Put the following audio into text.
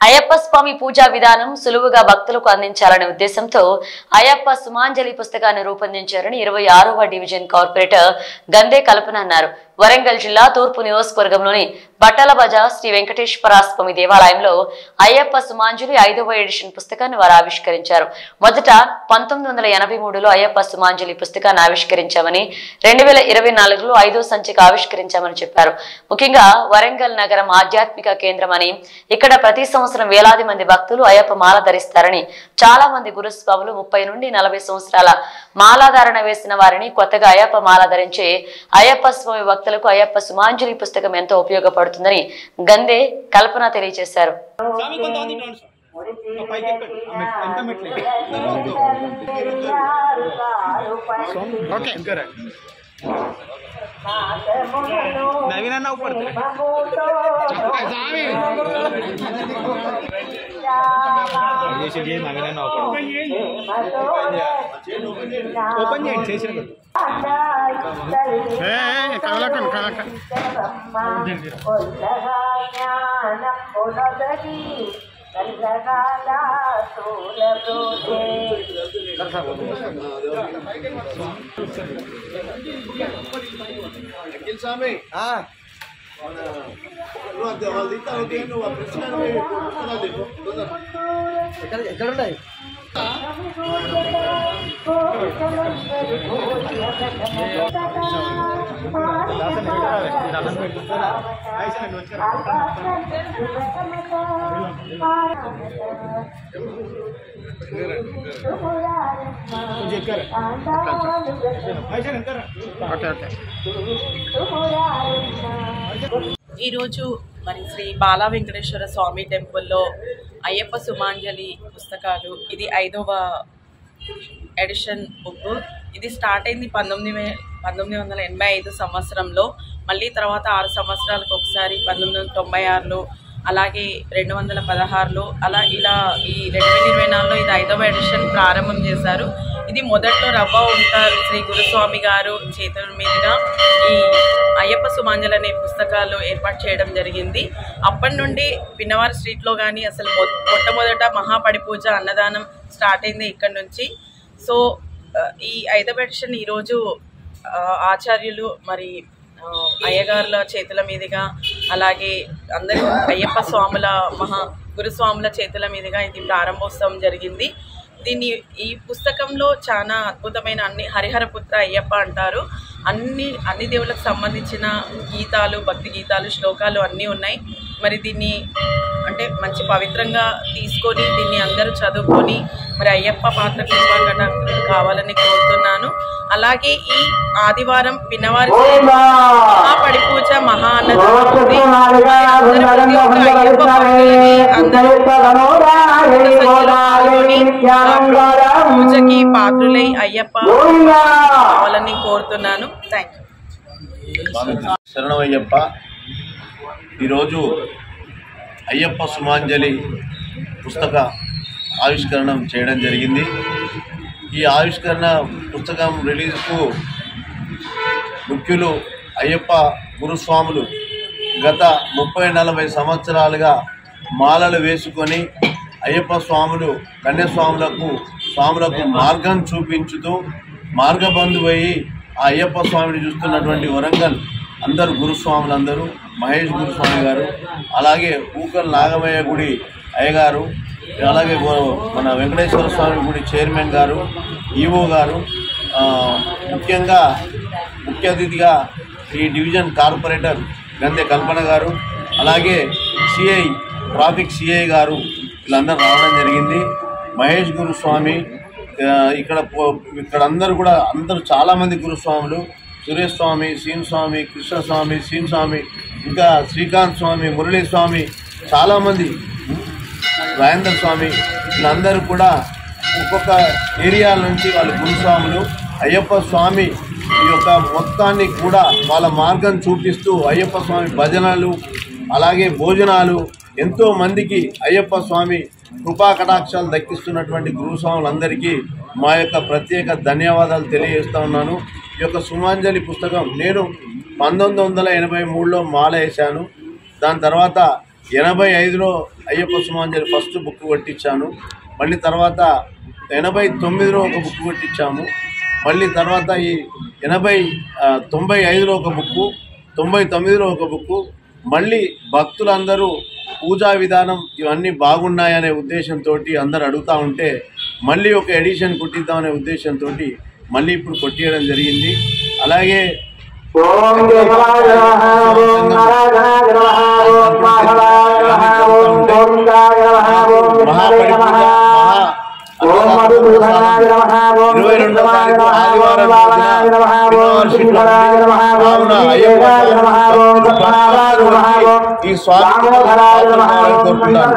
అయ్యప్ప స్వామి పూజా విధానం సులువుగా భక్తులకు అందించాలనే ఉద్దేశంతో అయ్యప్ప సుమాంజలి పుస్తకాన్ని రూపొందించారని 26వ డివిజన్ కార్పొరేటర్ గందే కల్పన అన్నారు. వరంగల్ జిల్లా తూర్పు నియోజకవర్గంలోని బట్టల బజార్ శ్రీ వెంకటేశ్వర స్వామి దేవాలయంలో అయ్యప్ప సుమాంజలి 5వ ఎడిషన్ పుస్తకాన్ని వారు ఆవిష్కరించారు. మొదట 1983లో అయ్యప్ప సుమాంజలి పుస్తకాన్ని ఆవిష్కరించామని 2024లో 5వ సంచిక ఆవిష్కరించామని చెప్పారు. ముఖ్యంగా వరంగల్ నగరం ఆధ్యాత్మిక కేంద్రమని ఇక్కడ ప్రతి సంవత్సరం వేలాది మంది భక్తులు అయ్యప్ప మాల ధరిస్తారని, చాలా మంది గురుస్వాములు 30 నుండి 40 సంవత్సరాల మాలాధారణ వేసిన వారిని కొత్తగా అయ్యప్ప మాల ధరించే అయ్యప్ప స్వామి భక్తులకు అయ్యప్ప సుమాంజలి పుస్తకం ఎంతో ఉపయోగపడుతుందని గందే కల్పన తెలియజేశారు. ఈరోజు మరి శ్రీ బాలా వెంకటేశ్వర స్వామి టెంపుల్లో అయ్యప్ప సుమాంజలి పుస్తకాలు ఇది 5వ ఎడిషన్ బుక్. ఇది స్టార్ట్ అయింది 1985 సంవత్సరంలో. మళ్ళీ తర్వాత 6 సంవత్సరాలకు ఒకసారి 1996లో, అలాగే 2016లో, అలా ఇలా ఈ 2024లో ఇది 5వ ఎడిషన్ ప్రారంభం చేశారు. ఇది మొదట్లో రవ్వ ఉంటారు శ్రీ గురుస్వామి గారు చేతుల మీదుగా ఈ అయ్యప్ప సుమాంజలి అనే పుస్తకాలు ఏర్పాటు చేయడం జరిగింది. అప్పటి నుండి పిన్నవారి స్ట్రీట్లో కానీ అసలు మొట్టమొదట మహాపడి పూజ అన్నదానం స్టార్ట్ అయింది ఇక్కడ నుంచి. సో ఈ 5వ ఎడిషన్ ఈరోజు ఆచార్యులు మరి అయ్యగారుల చేతుల మీదుగా, అలాగే అందరూ అయ్యప్ప స్వాముల గురుస్వాముల చేతుల మీదుగా ఇది ప్రారంభోత్సవం జరిగింది. ఈ పుస్తకంలో చాలా అద్భుతమైన హరిహరపుత్ర అయ్యప్ప అంటారు. అన్ని దేవులకు సంబంధించిన గీతాలు, భక్తి గీతాలు, శ్లోకాలు అన్నీ ఉన్నాయి. మరి దీన్ని అంటే మంచి పవిత్రంగా తీసుకొని దీన్ని అందరూ చదువుకొని మరి అయ్యప్ప పాత్ర కృపాకట కావాలని కోరుతున్నాను. అలాగే ఈ ఆదివారం పిన్నవారి మహాపడి పూజ మహా పూజకి పాత్రులై అయ్యప్ప కావాలని కోరుతున్నాను. Thank you. శరణమయ్యప్ప. ఈరోజు అయ్యప్ప సుమాంజలి పుస్తక ఆవిష్కరణ చేయడం జరిగింది. ఈ ఆవిష్కరణ పుస్తకం రిలీజ్కు ముఖ్యులు అయ్యప్ప గురుస్వాములు గత 30-40 సంవత్సరాలుగా మాలలు వేసుకొని అయ్యప్ప స్వాములు కన్యాస్వాములకు మార్గం చూపించుతూ మార్గబంధువయ్యి ఆ అయ్యప్ప స్వామిని చూస్తున్నటువంటి వరంగల్ అందరు గురుస్వాములందరూ, మహేష్ గురుస్వామి గారు, అలాగే ఊకల్ నాగమయ్య గుడి అయ్యగారు, అలాగే మన వెంకటేశ్వర స్వామి గుడి చైర్మన్ గారు, ఈవో గారు, ముఖ్య అతిథిగా ఈ డివిజన్ కార్పొరేటర్ గందే కల్పన గారు, అలాగే ట్రాఫిక్ సిఐ గారు వీళ్ళందరూ రావడం జరిగింది. మహేష్ గురుస్వామి ఇక్కడ అందరూ చాలామంది గురుస్వాములు, సురేష్ స్వామి, సీన్ స్వామి, కృష్ణస్వామి, సీన్ స్వామి, ఇంకా శ్రీకాంత్ స్వామి, మురళీ స్వామి, చాలామంది, రాజేంద్ర స్వామి, వీళ్ళందరూ కూడా ఒక్కొక్క ఏరియాల నుంచి వాళ్ళ గురుస్వాములు అయ్యప్ప స్వామి ఈ యొక్క మొత్తాన్ని కూడా వాళ్ళ మార్గం చూపిస్తూ అయ్యప్ప స్వామి భజనలు, అలాగే భోజనాలు, ఎంతో మందికి అయ్యప్ప స్వామి కృపా కటాక్షాలు దక్కిస్తున్నటువంటి గురుస్వాములందరికీ మా యొక్క ప్రత్యేక ధన్యవాదాలు తెలియజేస్తూ ఉన్నాను. ఈ యొక్క సుమాంజలి పుస్తకం నేను 1983లో మాల వేశాను. దాని తర్వాత 85లో అయ్యప్ప సుమాంజలి ఫస్ట్ బుక్ కొట్టించాను. మళ్ళీ తర్వాత 89లో ఒక బుక్ కొట్టించాము. మళ్ళీ తర్వాత ఈ 95లో ఒక బుక్కు, 99లో ఒక బుక్కు. మళ్ళీ భక్తులందరూ పూజా విధానం ఇవన్నీ బాగున్నాయనే ఉద్దేశంతో అందరు అడుగుతూ ఉంటే మళ్ళీ ఒక ఎడిషన్ కొట్టిద్దామనే ఉద్దేశంతో మళ్ళీ ఇప్పుడు కొట్టియడం జరిగింది. అలాగే ఈ స్వామి కోరుకుంటాను.